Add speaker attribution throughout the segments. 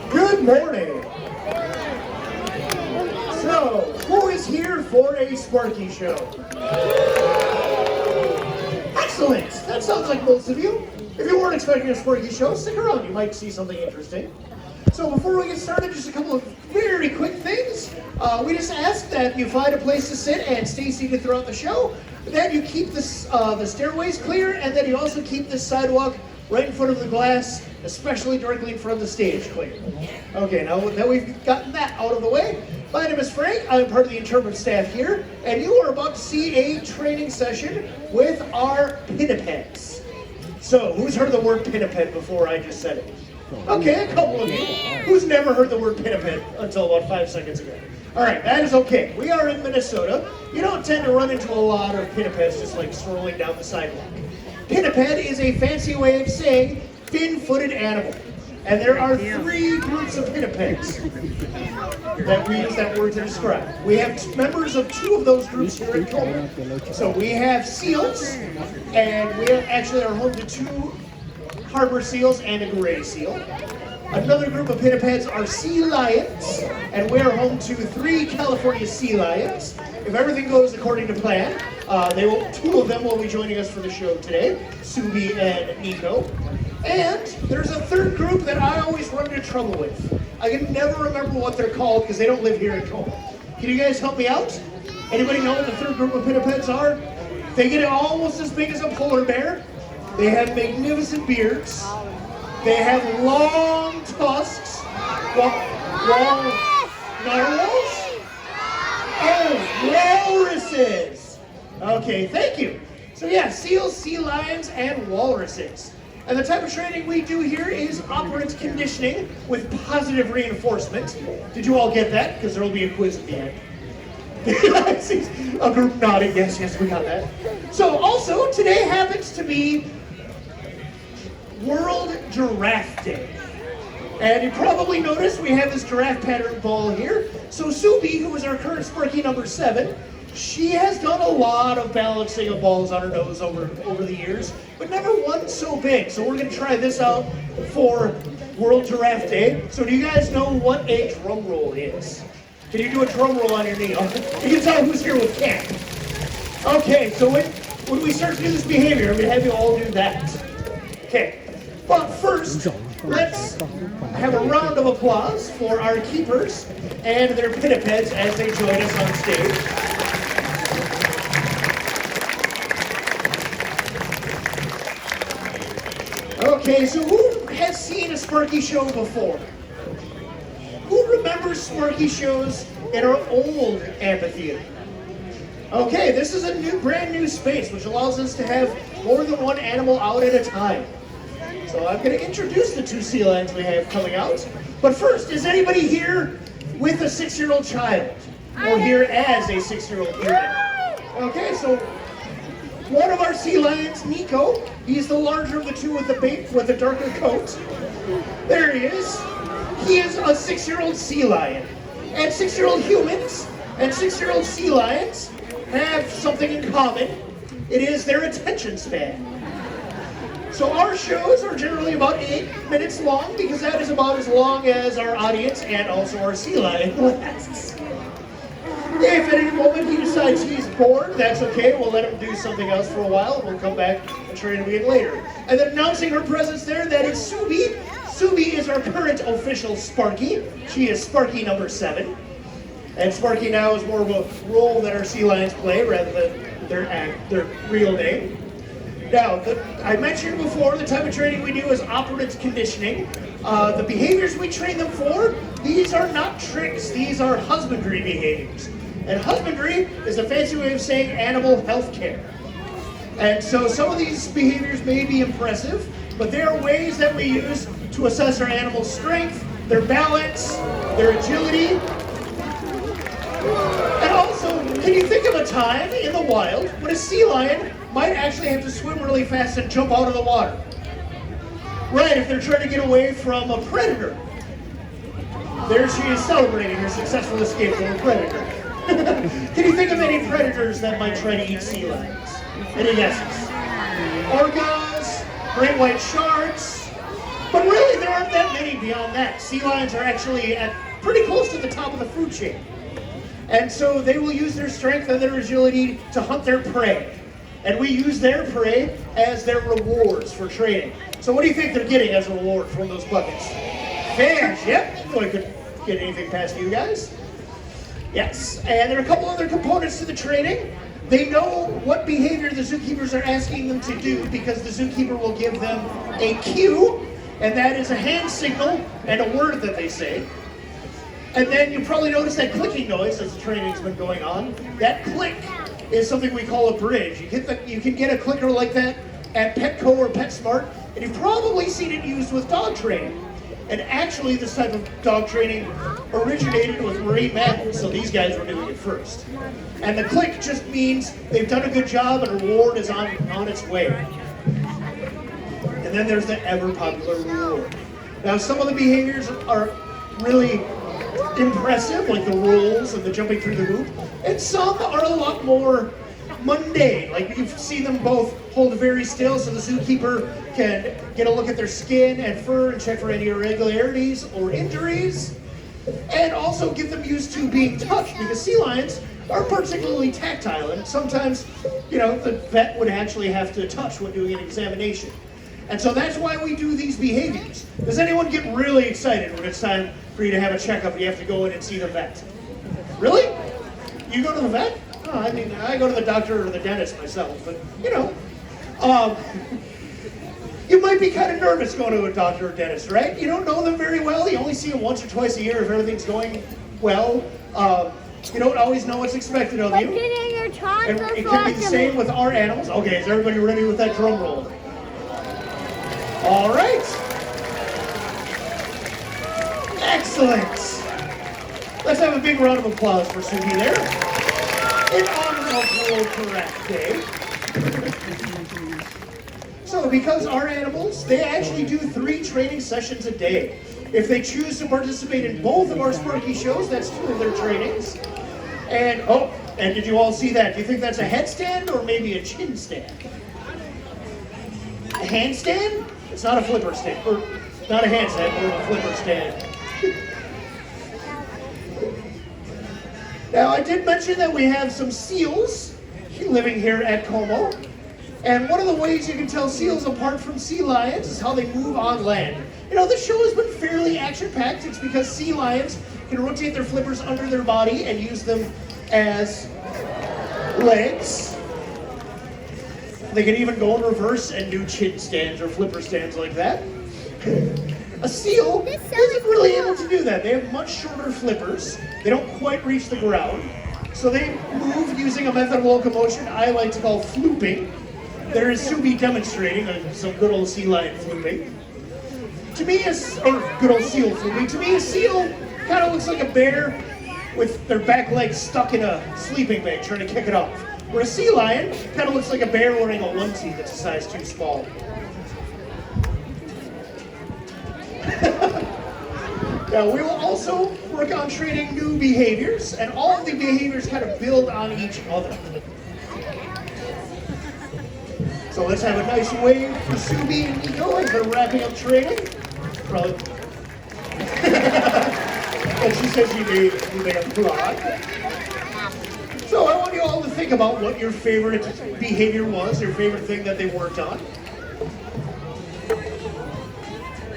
Speaker 1: Good morning. So, who is here for a Sparky show? Excellent. That sounds like most of you. If you weren't expecting a Sparky show, stick around. You might see something interesting. So before we get started, just a couple of very quick things. We just ask that you find a place to sit and stay seated throughout the show, that you keep the stairways clear, and that you also keep this sidewalk right in front of the glass, especially directly in front of the stage, clear. Okay, now that we've gotten that out of the way, my name is Frank. I'm part of the interpretive staff here, and you are about to see a training session with our pinnipeds. So, who's heard the word pinniped before I just said it? Okay, a couple of you. Who's never heard the word pinniped until about 5 seconds ago? All right, that is okay. We are in Minnesota. You don't tend to run into a lot of pinnipeds just like strolling down the sidewalk. Pinniped is a fancy way of saying fin-footed animal. And there are 3 groups of pinnipeds that we use that word to describe. We have members of 2 of those groups here at Hmoob. So we have seals, and we actually are home to 2 harbor seals and a gray seal. Another group of pinnipeds are sea lions, and we are home to 3 California sea lions. If everything goes according to plan, 2 of them will be joining us for the show today, Subi and Nico. And there's a 3rd group that I always run into trouble with. I can never remember what they're called because they don't live here at Hmoob. Can you guys help me out? Anybody know what the 3rd group of pinnipeds are? They get almost as big as a polar bear. They have magnificent beards. They have long tusks. Long narwhals? Oh, walruses! Okay, thank you. So yeah, seals, sea lions, and walruses. And the type of training we do here is operant conditioning with positive reinforcement. Did you all get that? Because there will be a quiz at the end. I see a group nodding. Yes, we got that. So also, today happens to be World Giraffe Day. And you probably noticed we have this giraffe pattern ball here. So Subi, who is our current Sparky number 7, she has done a lot of balancing of balls on her nose over the years, but never one so big. So we're going to try this out for World Giraffe Day. So do you guys know what a drum roll is? Can you do a drum roll on your knee? You can tell who's here with camp. Okay, so when we start to do this behavior, I'm going to have you all do that. Okay, but first, let's have a round of applause for our keepers and their pinnipeds as they join us on stage. Okay, so who has seen a Sparky show before? Who remembers Sparky shows in our old amphitheater? Okay, this is a brand new space which allows us to have more than one animal out at a time. So I'm going to introduce the 2 sea lions we have coming out. But first, is anybody here with a 6-year-old child? Or here as a 6-year-old human? Okay, so one of our sea lions, Nico, he's the larger of the 2 with the darker coat. There he is. He is a 6-year-old sea lion. And 6-year-old humans and 6-year-old sea lions have something in common. It is their attention span. So our shows are generally about 8 minutes long because that is about as long as our audience and also our sea lion lasts. If at any moment he decides he's bored, that's okay. We'll let him do something else for a while. We'll come back and train him again later. And then announcing her presence there, that is Subi. Subi is our current official Sparky. She is Sparky number 7. And Sparky now is more of a role that our sea lions play rather than their real name. Now, I mentioned before, the type of training we do is operant conditioning. The behaviors we train them for, these are not tricks. These are husbandry behaviors. And husbandry is a fancy way of saying animal health care. And so some of these behaviors may be impressive, but there are ways that we use to assess our animal's strength, their balance, their agility. And also, can you think of a time in the wild when a sea lion might actually have to swim really fast and jump out of the water? Right, if they're trying to get away from a predator. There she is celebrating her successful escape from a predator. Can you think of any predators that might try to eat sea lions? Any guesses? Orcas, great white sharks, But really, there aren't that many beyond that. Sea lions are actually at pretty close to the top of the food chain. And so they will use their strength and their agility to hunt their prey. And we use their prey as their rewards for training. So what do you think they're getting as a reward from those buckets? Fish, yep. So I couldn't get anything past you guys. Yes, and there are a couple other components to the training. They know what behavior the zookeepers are asking them to do because the zookeeper will give them a cue, and that is a hand signal and a word that they say. And then you probably notice that clicking noise as the training's been going on. That click is something we call a bridge. You can get a clicker like that at Petco or PetSmart, and you've probably seen it used with dog training. And actually, this type of dog training originated with marine mammals, so these guys were doing it first. And the click just means they've done a good job and a reward is on its way. And then there's the ever popular reward. Now, some of the behaviors are really impressive, like the rolls and the jumping through the hoop, and some are a lot more mundane. Like you see them both hold very still so the zookeeper can get a look at their skin and fur and check for any irregularities or injuries, and also get them used to being touched because sea lions are particularly tactile, and sometimes, the vet would actually have to touch when doing an examination. And so that's why we do these behaviors. Does anyone get really excited when it's time for you to have a checkup and you have to go in and see the vet? Really? You go to the vet? Oh, I go to the doctor or the dentist myself, but you might be kind of nervous going to a doctor or dentist, right? You don't know them very well. You only see them once or twice a year if everything's going well. You don't always know what's expected of you. And it can be the same with our animals. Okay, is everybody ready with that drum roll? All right. Excellent. Let's have a big round of applause for Suki there. In honor of World Karate Day. So because our animals, they actually do 3 training sessions a day. If they choose to participate in both of our Sparky shows, that's 2 of their trainings. And did you all see that? Do you think that's a headstand or maybe a chin stand? A handstand? It's not a flipper stand, or not a handstand, or a flipper stand. Now, I did mention that we have some seals living here at Como. And one of the ways you can tell seals apart from sea lions is how they move on land. The show has been fairly action-packed. It's because sea lions can rotate their flippers under their body and use them as legs. They can even go in reverse and do chin stands or flipper stands like that. A seal isn't really able to do that. They have much shorter flippers. They don't quite reach the ground. So they move using a method of locomotion I like to call flooping. There is Subi demonstrating some good old sea lion flooping. To me, good old seal flooping. To me, a seal kind of looks like a bear with their back legs stuck in a sleeping bag trying to kick it off. Where a sea lion kind of looks like a bear wearing a onesie that's a size too small. Now, we will also work on training new behaviors, and all of the behaviors kind of build on each other. So let's have a nice wave for Subi and Nico as they're wrapping up training. Probably. And she says you may applaud. So I want you all to think about what your favorite behavior was, your favorite thing that they worked on.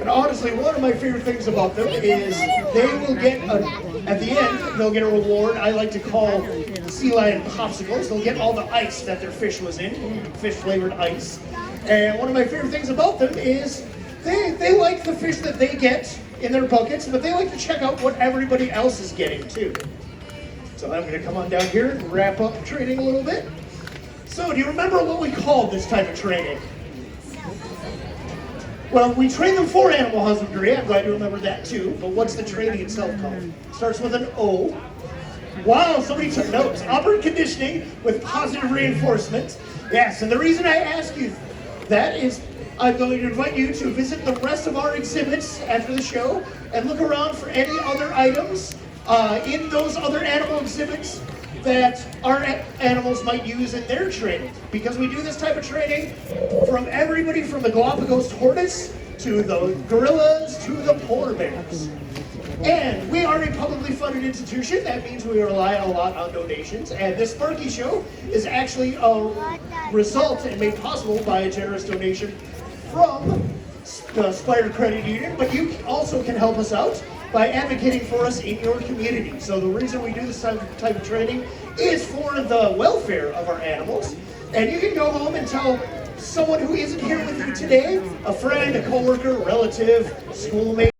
Speaker 1: And honestly, one of my favorite things about them is they will get, at the end, they'll get a reward I like to call sea lion popsicles. They'll get all the ice that their fish was in, fish-flavored ice. And one of my favorite things about them is they like the fish that they get in their buckets, but they like to check out what everybody else is getting too. So I'm going to come on down here and wrap up training a little bit. So do you remember what we called this type of training? Well, we train them for animal husbandry. I'm glad you remember that too. But what's the training itself called? It starts with an O. Wow, somebody took notes. Operant conditioning with positive reinforcement. Yes, and the reason I ask you that is I'm going to invite you to visit the rest of our exhibits after the show and look around for any other items in those other animal exhibits that our animals might use in their training. Because we do this type of training from everybody from the Galapagos tortoise to the gorillas, to the polar bears. And we are a publicly funded institution. That means we rely a lot on donations. And this Sparky Show is actually a result and made possible by a generous donation from the Spire Credit Union. But you also can help us out by advocating for us in your community. So the reason we do this type of training is for the welfare of our animals. And you can go home and tell someone who isn't here with you today, a friend, a coworker, relative, schoolmate,